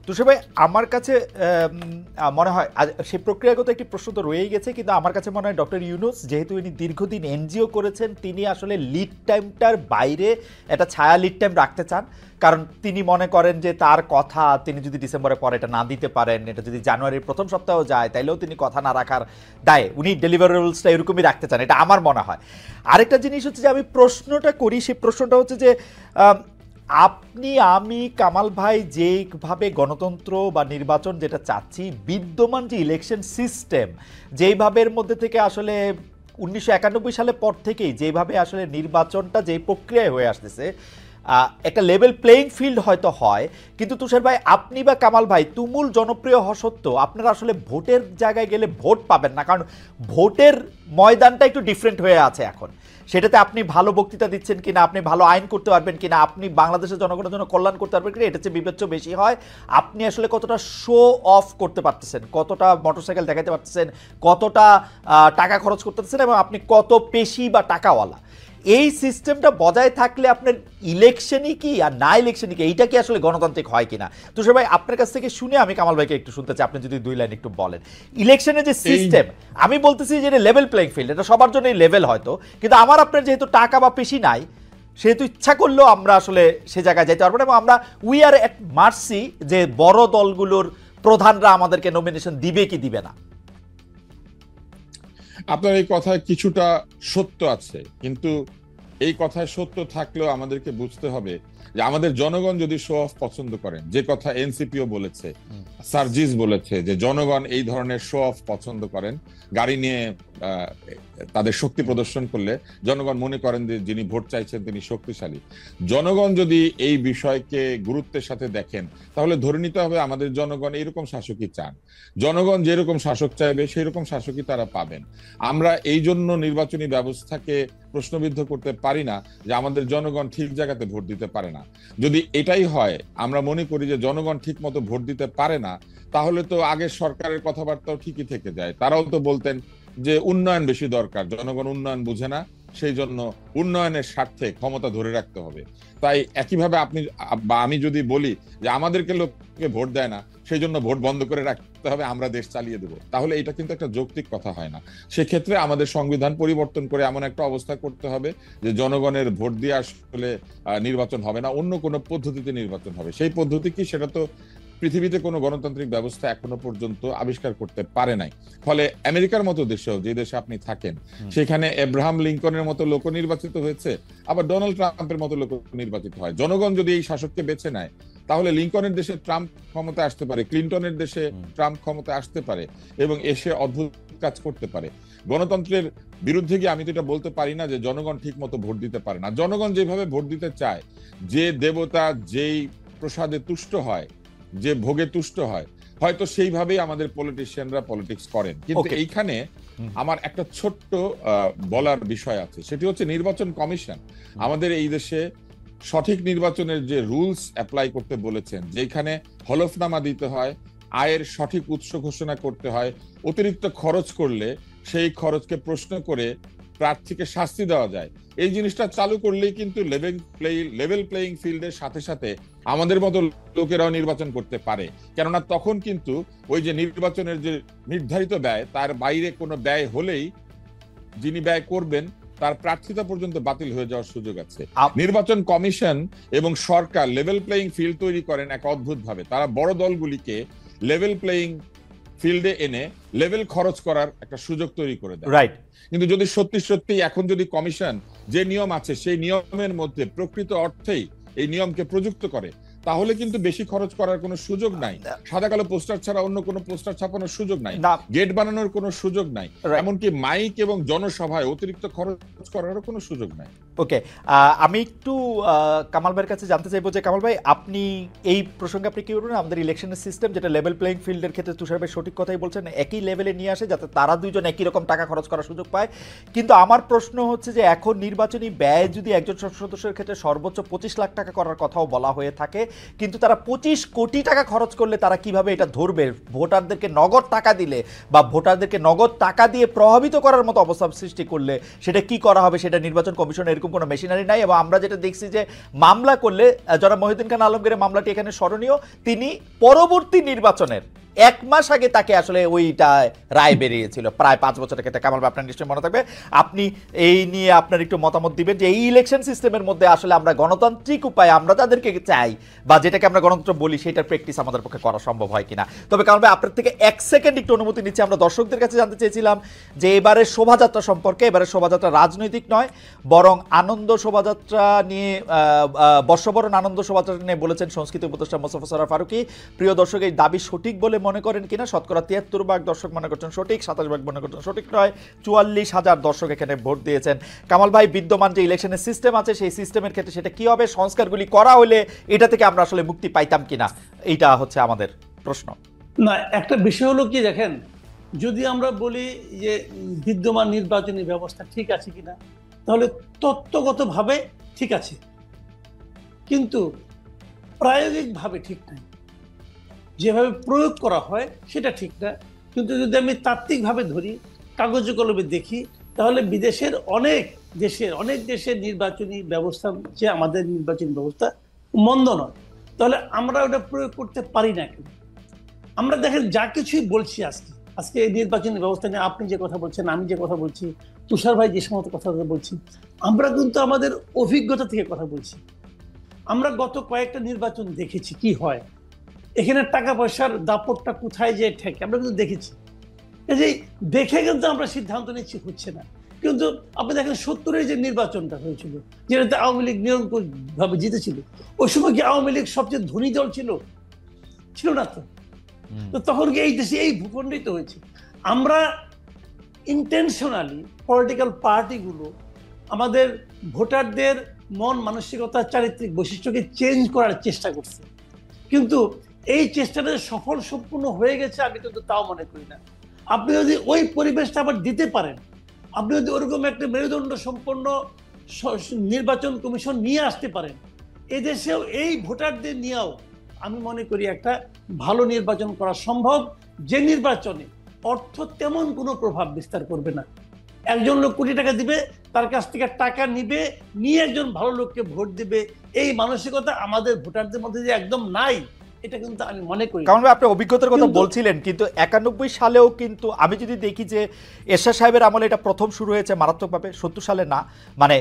তুষার ভাই, আমার কাছে মনে হয় সেই প্রক্রিয়াগত একটি প্রশ্ন তো রয়েই গেছে, কিন্তু আমার কাছে মনে হয় ডক্টর ইউনূস যেহেতু ইনি দীর্ঘদিন এনজিও করেছেন, তিনি আসলে লিড টাইমটার বাইরে একটা ছায়া লিড টাইম রাখতে চান। কারণ তিনি মনে করেন যে তার কথা তিনি যদি ডিসেম্বরের পরে এটা না দিতে পারেন, এটা যদি জানুয়ারির প্রথম সপ্তাহ যায়, তাইলেও তিনি কথা না রাখার দায়ে উনি ডেলিভারেবলসটা এরকমই রাখতে চান, এটা আমার মনে হয়। আরেকটা জিনিস হচ্ছে যে আমি প্রশ্নটা করি, সেই প্রশ্নটা হচ্ছে যে আপনি, আমি, কামাল ভাই যেইভাবে গণতন্ত্র বা নির্বাচন যেটা চাচ্ছি, বিদ্যমান যে ইলেকশন সিস্টেম যেইভাবের মধ্যে থেকে আসলে 1991 সালের পর থেকেই যেভাবে আসলে নির্বাচনটা যেই প্রক্রিয়ায় হয়ে আসতেছে, একটা লেভেল প্লেইং ফিল্ড হয়তো হয়, কিন্তু তুষার ভাই আপনি বা কামাল ভাই তুমুল জনপ্রিয় হওয়া সত্ত্বেও আপনারা আসলে ভোটের জায়গায় গেলে ভোট পাবেন না, কারণ ভোটের ময়দানটা একটু ডিফারেন্ট হয়ে আছে এখন। সেটাতে আপনি ভালো বক্তৃতা দিচ্ছেন কিনা, আপনি ভালো আইন করতে পারবেন কিনা, আপনি বাংলাদেশের জনগণের জন্য কল্যাণ করতে পারবেন কিনা, এটা চেয়ে বিবেচ্য বেশি হয় আপনি আসলে কতটা শো অফ করতে পারতেছেন, কতটা মোটরসাইকেল দেখাতে পারতেছেন, কতটা টাকা খরচ করতে পারতেছেন, এবং আপনি কত পেশি বা টাকাওয়ালা। এই সিস্টেমটা বজায় থাকলে আপনার ইলেকশনই কি আর না ইলেকশনই কি, এইটা কি আসলে গণতান্ত্রিক হয় কিনা? তুষার ভাই, আপনার কাছ থেকে শুনে আমি কামাল ভাইকে একটু শুনতে চাই, আপনি যদি 2 লাইন একটু বলেন। ইলেকশনের যে সিস্টেম, আমি বলতেছি যে এটা লেভেল প্লেইং ফিল্ড, এটা সবার জন্যই লেভেল হয়তো, কিন্তু আমার আপনার যেহেতু টাকা বা পেশি নাই, সেহেতু ইচ্ছা করলেও আমরা আসলে সে জায়গায় যাইতে পারবো না, এবং আমরা উই আর এট মার্সি যে বড় দলগুলোর প্রধানরা আমাদেরকে নমিনেশন দিবে কি দিবে না। আপনার এই কথায় কিছুটা সত্য আছে, কিন্তু এই কথায় সত্য থাকলেও আমাদেরকে বুঝতে হবে যে আমাদের জনগণ যদি শো অফ পছন্দ করেন, যে কথা এনসিপিও বলেছে, সার্জিস বলেছে যে জনগণ এই ধরনের শো অফ পছন্দ করেন, গাড়ি নিয়ে তাদের শক্তি প্রদর্শন করলে জনগণ মনে করেন যে যিনি ভোট চাইছেন তিনি শক্তিশালী। জনগণ যদি এই বিষয়কে গুরুত্বের সাথে দেখেন, তাহলে ধরে নিতে হবে আমাদের জনগণ এইরকম শাসকই চান। জনগণ যেরকম শাসক চাইবে সেই রকম শাসকই তারা পাবেন। আমরা এই জন্য নির্বাচনী ব্যবস্থাকে প্রশ্নবিদ্ধ করতে পারি না যে আমাদের জনগণ ঠিক জায়গাতে ভোট দিতে পারে না। যদি এটাই হয়, আমরা মনে করি যে জনগণ ঠিক মতো ভোট দিতে পারে না, তাহলে তো আগের সরকারের কথাবার্তাও ঠিকই থেকে যায়। তারাও তো বলতেন যে উন্নয়ন বেশি দরকার, জনগণ উন্নয়ন বুঝে না, সেই জন্য উন্নয়নের স্বার্থে ক্ষমতা ধরে রাখতে হবে। তাই একইভাবে আপনি বা আমি যদি বলি যে আমাদেরকে লোককে ভোট দেয় না, সেই জন্য ভোট বন্ধ করে রাখতে হবে, আমরা দেশ চালিয়ে দেবো, তাহলে এটা কিন্তু একটা যৌক্তিক কথা হয় না। সেক্ষেত্রে আমাদের সংবিধান পরিবর্তন করে এমন একটা অবস্থা করতে হবে যে জনগণের ভোট দিয়ে আসলে নির্বাচন হবে না, অন্য কোনো পদ্ধতিতে নির্বাচন হবে। সেই পদ্ধতি কি, সেটা তো পৃথিবীতে কোনো গণতান্ত্রিক ব্যবস্থা এখনো পর্যন্ত আবিষ্কার করতে পারে নাই। ফলে আমেরিকার মতো দেশেও, যে দেশে আপনি থাকেন, সেখানে এব্রাহাম লিঙ্কনের মতো লোক নির্বাচিত হয়েছে, আবার ডোনাল্ড ট্রাম্পের মতো লোক নির্বাচিত হয়। জনগণ যদি এই শাসককে বেছে নেয়, তাহলে লিঙ্কনের দেশে ট্রাম্প ক্ষমতা আসতে পারে, ক্লিন্টনের দেশে ট্রাম্প ক্ষমতা আসতে পারে, এবং এসে অদ্ভুত কাজ করতে পারে। গণতন্ত্রের বিরুদ্ধে গিয়ে আমি তো এটা বলতে পারি না যে জনগণ ঠিক মতো ভোট দিতে পারে না। জনগণ যেভাবে ভোট দিতে চায়, যে দেবতা যেই প্রসাদে তুষ্ট হয়, যে ভোগে তুষ্ট হয়, হয়তো সেইভাবেই আমাদের পলিটিশিয়ানরা পলিটিক্স করেন। কিন্তু এইখানে আমার একটা ছোট্ট বলার বিষয় আছে, সেটি হচ্ছে নির্বাচন কমিশন আমাদের এই দেশে সঠিক নির্বাচনের যে রুলস অ্যাপ্লাই করতে বলেছেন, যেখানে হলফনামা দিতে হয়, আয়ের সঠিক উৎস ঘোষণা করতে হয়, অতিরিক্ত খরচ করলে সেই খরচকে প্রশ্ন করে প্রার্থীকে শাস্তি দেওয়া যায়, এই জিনিসটা চালু করলেই কিন্তু লেভেল প্লেইং ফিল্ডের সাথে সাথে আমাদের মতো লোকেরাও নির্বাচন করতে পারে। কেননা তখন কিন্তু ওই যে নির্বাচনের যে নির্ধারিত ব্যয়, তার বাইরে কোনো ব্যয় হলেই যিনি ব্যয় করবেন তার প্রার্থিতা পর্যন্ত বাতিল হয়ে যাওয়ার সুযোগ আছে। নির্বাচন কমিশন এবং সরকার লেভেল প্লেইং ফিল্ড তৈরি করেন এক অদ্ভুত ভাবে। তারা বড় দলগুলিকে লেভেল প্লেইং ফিল্ডে এনে লেভেল খরচ করার একটা সুযোগ তৈরি করে দেয়। রাইট। কিন্তু যদি সত্যি সত্যি এখন যদি কমিশন যে নিয়ম আছে সেই নিয়মের মধ্যে প্রকৃত অর্থেই এই নিয়মকে প্রযুক্ত করে, তাহলে কিন্তু বেশি খরচ করার কোনো সুযোগ নাই। সাদা কালো পোস্টার ছাড়া অন্য কোনো পোস্টার ছাপানোর সুযোগ নাই, গেট বানানোর কোনো সুযোগ নাই, এমনকি মাইক এবং জনসভায় অতিরিক্ত খরচ করারও কোনো সুযোগ নাই। ওকে, আমি একটু কামাল ভাইয়ের কাছে জানতে চাইবো যে কামাল ভাই, আপনি এই প্রসঙ্গে আপনি কি বলবেন? আমাদের ইলেকশনের সিস্টেম যেটা লেভেল প্লেইং ফিল্ডের ক্ষেত্রে তুষার ভাই সঠিক কথাই বলছেন, একই লেভেলে নিয়ে আসে যাতে তারা দুইজন একই রকম টাকা খরচ করার সুযোগ পায়। কিন্তু আমার প্রশ্ন হচ্ছে যে এখন নির্বাচনী ব্যয় যদি একজন সংসদ সদস্যের ক্ষেত্রে সর্বোচ্চ 25 লাখ টাকা করার কথাও বলা হয়ে থাকে, কিন্তু তারা 25 কোটি টাকা খরচ করলে তারা কিভাবে এটা ধরবে? ভোটারদেরকে নগদ টাকা দিলে বা ভোটারদেরকে নগদ টাকা দিয়ে প্রভাবিত করার মতো অবস্থা সৃষ্টি করলে সেটা কি করা হবে, সেটা নির্বাচন কমিশনের এরকম কোনো মেশিনারি নাই। এবং আমরা যেটা দেখছি যে মামলা করলে, যারা মহিউদ্দিন খান আলমগীরের মামলাটি এখানে স্মরণীয়, তিনি পরবর্তী নির্বাচনের 1 মাস আগে তাকে আসলে ওইটা রায় বেরিয়েছিল, প্রায় 5 বছরের ক্ষেত্রে। কামাল ভাই, আপনার নিশ্চয়ই মনে থাকবে, আপনি এই নিয়ে আপনার একটু মতামত দিবেন যে এই ইলেকশন সিস্টেমের মধ্যে আসলে আমরা গণতান্ত্রিক উপায়ে আমরা তাদেরকে চাই বা যেটাকে আমরা গণতন্ত্র বলি সেটার প্র্যাকটিস আমাদের পক্ষে করা সম্ভব হয় কিনা। তবে কামাল ভাই, আপনার থেকে 1 সেকেন্ড একটু অনুমতি নিচ্ছি। আমরা দর্শকদের কাছে জানতে চেয়েছিলাম যে এবারের শোভাযাত্রা সম্পর্কে। এবারের শোভাযাত্রা রাজনৈতিক নয়, বরং আনন্দ শোভাযাত্রা নিয়ে, বর্ষবরণ আনন্দ শোভাযাত্রা নিয়ে বলেছেন সংস্কৃতি উপদেষ্টা মোস্তফা সরোয়ার ফারুকী। প্রিয় দর্শক, এই দাবি সঠিক বলে মনে করেন কিনা? শতকরা 73% দর্শক মনে করছেন সঠিক, 27% মনে করছেন সঠিক নয়। 44,000 দর্শক এখানে ভোট দিয়েছেন। কামাল ভাই, বিদ্যমান যে ইলেকশনের সিস্টেম আছে সেই সিস্টেমের ক্ষেত্রে সেটা কি হবে? সংস্কারগুলি করা হলে এটা থেকে আমরা আসলে মুক্তি পাইতাম কিনা, এইটা হচ্ছে আমাদের প্রশ্ন। না, একটা বিষয় হলো কি, দেখেন, যদি আমরা বলি যে বিদ্যমান নির্বাচনী ব্যবস্থা ঠিক আছে কিনা, তাহলে তত্ত্বগতভাবে ঠিক আছে, কিন্তু প্রায়োগিকভাবে ঠিক নাই। যেভাবে প্রয়োগ করা হয় সেটা ঠিক না। কিন্তু যদি আমি তাত্ত্বিকভাবে ধরি, কাগজে কলমে দেখি, তাহলে বিদেশের অনেক দেশের নির্বাচনী ব্যবস্থা যে আমাদের নির্বাচনী ব্যবস্থা মন্দ নয়। তাহলে আমরা ওটা প্রয়োগ করতে পারি না কেন? আমরা দেখেন যা কিছুই বলছি আজকে এই নির্বাচনী ব্যবস্থা নিয়ে আপনি যে কথা বলছেন, আমি যে কথা বলছি, তুষার ভাই যে সমস্ত কথা বলছি, আমরা কিন্তু আমাদের অভিজ্ঞতা থেকে কথা বলছি। আমরা গত কয়েকটা নির্বাচন দেখেছি কি হয়, এখানে টাকা পয়সার দাপটটা কোথায় যে ঠেকে আমরা কিন্তু দেখেছি। এই দেখে কিন্তু আমরা সিদ্ধান্ত নিচ্ছি হচ্ছে না। কিন্তু আপনি দেখেন 70-এর যে নির্বাচনটা হয়েছিল, যেটাতে আওয়ামী লীগ নিরঙ্কুশভাবে জিতেছিল, ওই সময় কি আওয়ামী লীগ সবচেয়ে ধনী দল ছিল না? তো তখন কি এই দেশে এই ভূখণ্ডই তো হয়েছে। আমরা ইন্টেনশনালি পলিটিক্যাল পার্টিগুলো আমাদের ভোটারদের মন মানসিকতা, চারিত্রিক বৈশিষ্ট্যকে চেঞ্জ করার চেষ্টা করছে, কিন্তু এই চেষ্টাটা সফল সম্পূর্ণ হয়ে গেছে আমি কিন্তু তাও মনে করি না। আপনি যদি ওই পরিবেশটা আবার দিতে পারেন, আপনি যদি ওরকম একটা মেরুদণ্ড সম্পন্ন নির্বাচন কমিশন নিয়ে আসতে পারেন, এদেশেও এই ভোটারদের নিয়েও আমি মনে করি একটা ভালো নির্বাচন করা সম্ভব, যে নির্বাচনে অর্থ তেমন কোনো প্রভাব বিস্তার করবে না। একজন লোক কোটি টাকা দিবে, তার কাছ থেকে টাকা নিয়ে একজন ভালো লোককে ভোট দিবে, এই মানসিকতা আমাদের ভোটারদের মধ্যে যে একদম নাই, এটা কিন্তু আমি মনে করি। কারণ আপনি অভিজ্ঞতার কথা বলছিলেন, কিন্তু 91 সালেও কিন্তু আমি যদি দেখি যে এরশাদ সাহেবের আমলে এটা প্রথম শুরু হয়েছে মারাত্মকভাবে, 70 সালে না, মানে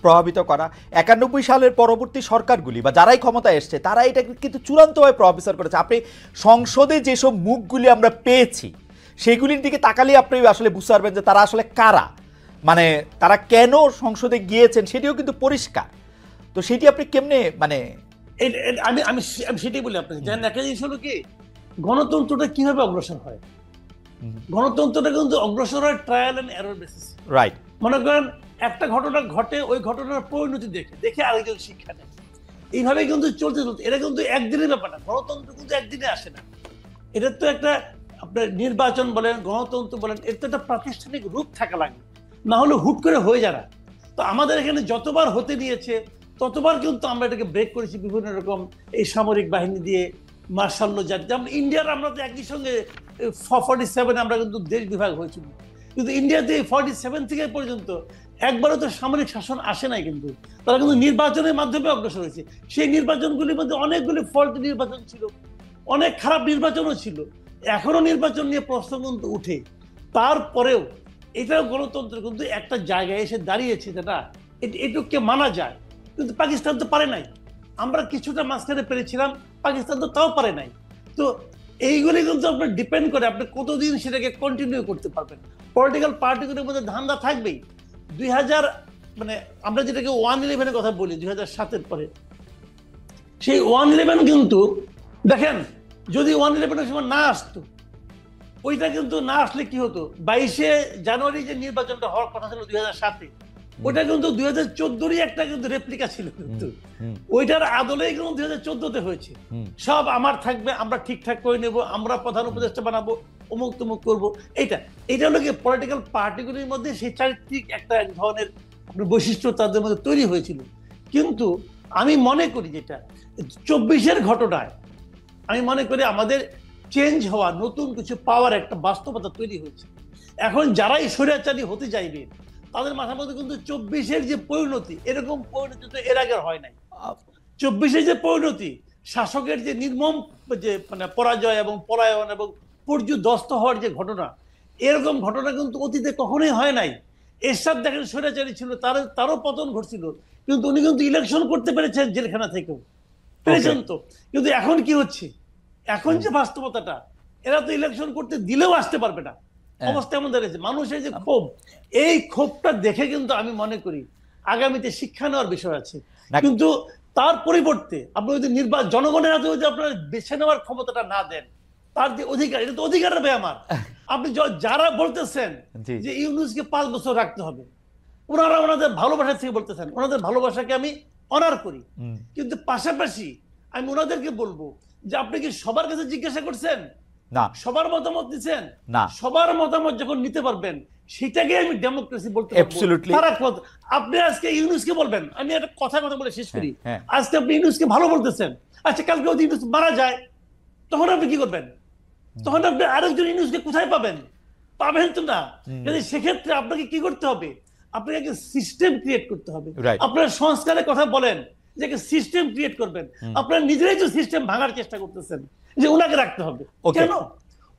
প্রভাবিত করা। 91 সালের পরবর্তী সরকারগুলি বা যারাই ক্ষমতায় এসছে তারা এটা কিন্তু চূড়ান্তভাবে প্রভাবিত করেছে। আপনি সংসদে যেসব মুখগুলি আমরা পেয়েছি সেগুলির দিকে তাকালে আপনি আসলে বুঝতে পারবেন যে তারা আসলে কারা, মানে তারা কেন সংসদে গিয়েছেন সেটিও কিন্তু পরিষ্কার। তো সেটি আপনি কেমনে, মানে আমি সেটাই বলি আপনাকে, জানেন একটা জিনিস হলো কি, গণতন্ত্রটা কিভাবে অগ্রসর হয়। গণতন্ত্রটা কিন্তু অগ্রসর হয় trial and error basis. Right. মনে করেন একটা ঘটনা ঘটে, ওই ঘটনার পরিণতি দেখে আরেকজন শিক্ষা নেয়, এইভাবে কিন্তু চলতে এটা কিন্তু একদিনের ব্যাপার না। গণতন্ত্র কিন্তু একদিনে আসে না। এটা তো একটা আপনার নির্বাচন বলেন, গণতন্ত্র বলেন, এর তো একটা প্রাতিষ্ঠানিক রূপ থাকা লাগে, না হলে হুট করে হয়ে যারা। তো আমাদের এখানে যতবার হতে নিয়েছে ততবার কিন্তু আমরা এটাকে ব্রেক করেছি বিভিন্ন রকম এই সামরিক বাহিনী দিয়ে, মার্শাল ল জারি। যেমন ইন্ডিয়ার আমরা তো একই সঙ্গে 47 আমরা কিন্তু দেশ বিভাগ হয়েছিল, কিন্তু ইন্ডিয়াতে 47 থেকে পর্যন্ত একবারও তো সামরিক শাসন আসে নাই, কিন্তু তারা কিন্তু নির্বাচনের মাধ্যমে অগ্রসর হয়েছে। সেই নির্বাচনগুলির মধ্যে অনেকগুলি ফল্ট নির্বাচন ছিল, অনেক খারাপ নির্বাচনও ছিল, এখনো নির্বাচন নিয়ে প্রশ্ন কিন্তু উঠে। তারপরেও এটাও গণতন্ত্র কিন্তু একটা জায়গায় এসে দাঁড়িয়েছে, যেটা এটুককে মানা যায়। কিন্তু পাকিস্তান তো পারে নাই, আমরা কিছুটা মাঝখানে পেরেছিলাম, পাকিস্তান তো তাও পারে নাই। তো এইগুলি কিন্তু আপনার ডিপেন্ড করে আপনি কতদিন সেটাকে কন্টিনিউ করতে পারবেন। পলিটিক্যাল পার্টিগুলোর মধ্যে ধান্দা থাকবেই। 2000 মানে আমরা যেটাকে 111-এর কথা বলি 2007-এর পরে, সেই 111 কিন্তু দেখেন যদি 111-এর সময় না আসতো, ওইটা কিন্তু না আসলে কি হতো, 22শে জানুয়ারি যে নির্বাচনটা হওয়ার কথা ছিল 2007-এ, ওইটা কিন্তু 2014-রই একটা কিন্তু রেপ্লিকা ছিল, কিন্তু ওইটার আদলেই কিন্তু 2014-তে হয়েছে। সব আমার থাকবে, আমরা ঠিকঠাক করে নেব, আমরা প্রধান উপদেষ্টা বানাবো, অমুক তমুক করবো। এইটা হলো কি পলিটিক্যাল পার্টিগুলির মধ্যে সেই চারিত্রিক একটা এক ধরনের বৈশিষ্ট্য তাদের মধ্যে তৈরি হয়েছিল। কিন্তু আমি মনে করি যেটা 24-এর ঘটনায় আমি মনে করি আমাদের চেঞ্জ হওয়া, নতুন কিছু পাওয়ার একটা বাস্তবতা তৈরি হয়েছে। এখন যারাই স্বৈরাচারী হতে চাইবে তাদের মাথার মধ্যে কিন্তু 24-এর যে পরিণতি, এরকম পরিণতি তো এর আগে হয় নাই। 24-এর যে পরিণতি, শাসকের যে নির্মম যে মানে পরাজয় এবং পলায়ন এবং পর্যুদস্ত হওয়ার যে ঘটনা, এরকম ঘটনা কিন্তু অতীতে কখনোই হয় নাই। এরশাদ দেখেন স্বৈরাচারী ছিল, তারও পতন ঘটছিল, কিন্তু উনি কিন্তু ইলেকশন করতে পেরেছেন জেলখানা থেকেও, পেরেছেন তো। কিন্তু এখন কি হচ্ছে, এখন যে বাস্তবতাটা, এরা তো ইলেকশন করতে দিলেও আসতে পারবে না, অবস্থা এমন দাঁড়িয়েছে। মানুষের যে ক্ষোভ, এই ক্ষোভটা দেখে কিন্তু আমি মনে করি আগামীতে শিক্ষা নেওয়ার বিষয় আছে। কিন্তু তার পরিবর্তে আপনি যদি জনগণের হাতে যদি আপনার বেছে নেওয়ার ক্ষমতাটা না দেন, তার যে অধিকার, এটা তো অধিকারের ব্যাপার। আপনি যারা বলতেছেন যে ইউনূসকে 5 বছর রাখতে হবে, ওনারা ওনাদের ভালোবাসা থেকে বলতেছেন, ওনাদের ভালোবাসাকে আমি অনার করি, কিন্তু পাশাপাশি আমি ওনাদেরকে বলবো যে আপনি কি সবার কাছে জিজ্ঞাসা করছেন? না। সবার মতামত দিচ্ছেন না। সবার মতামত যখন নিতে পারবেন, সেটাকে আমি ডেমোক্রেসি বলতে পারবো। আপনি আজকে ইউনূসকে বলবেন, আমি একটা কথা বলে শেষ করি, আজকে আপনি ইউনূসকে ভালো বলতেছেন, আচ্ছা কালকে যদি ইউনূস মারা যায় তখন আপনি কি করবেন? তখন আপনি আরেকজন ইউনূসকে কোথায় পাবেন? পাবেন তো না। যদি সেক্ষেত্রে আপনাকে কি করতে হবে? আপনাকে একটা সিস্টেম ক্রিয়েট করতে হবে। আপনার সংস্কারের কথা বলেন যে একটা সিস্টেম ক্রিয়েট করবেন, আপনারা নিজেরাই তো সিস্টেম ভাঙার চেষ্টা করতেছেন যে উনাকে রাখতে হবে। কেন?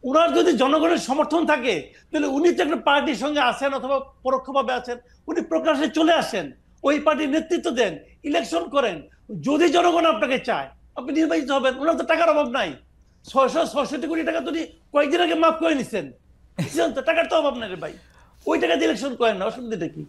উনার যদি জনগণের সমর্থন থাকে তাহলে উনি তো একটা পার্টির সঙ্গে আছেন অথবা পরোক্ষভাবে আছেন, উনি প্রকাশ্যে চলে আসেন, ওই পার্টির নেতৃত্ব দেন, ইলেকশন করেন। যদি জনগণ আপনাকে চায় আপনি নির্বাচিত হবেন। ওনার তো টাকার অভাব নাই, 666 কোটি টাকা তো কয়েকদিন আগে মাফ করে নিচ্ছেন, টাকার তো অভাব নাই রে ভাই, ওই টাকা দিয়ে ইলেকশন করেন না, অসুবিধাটা কি?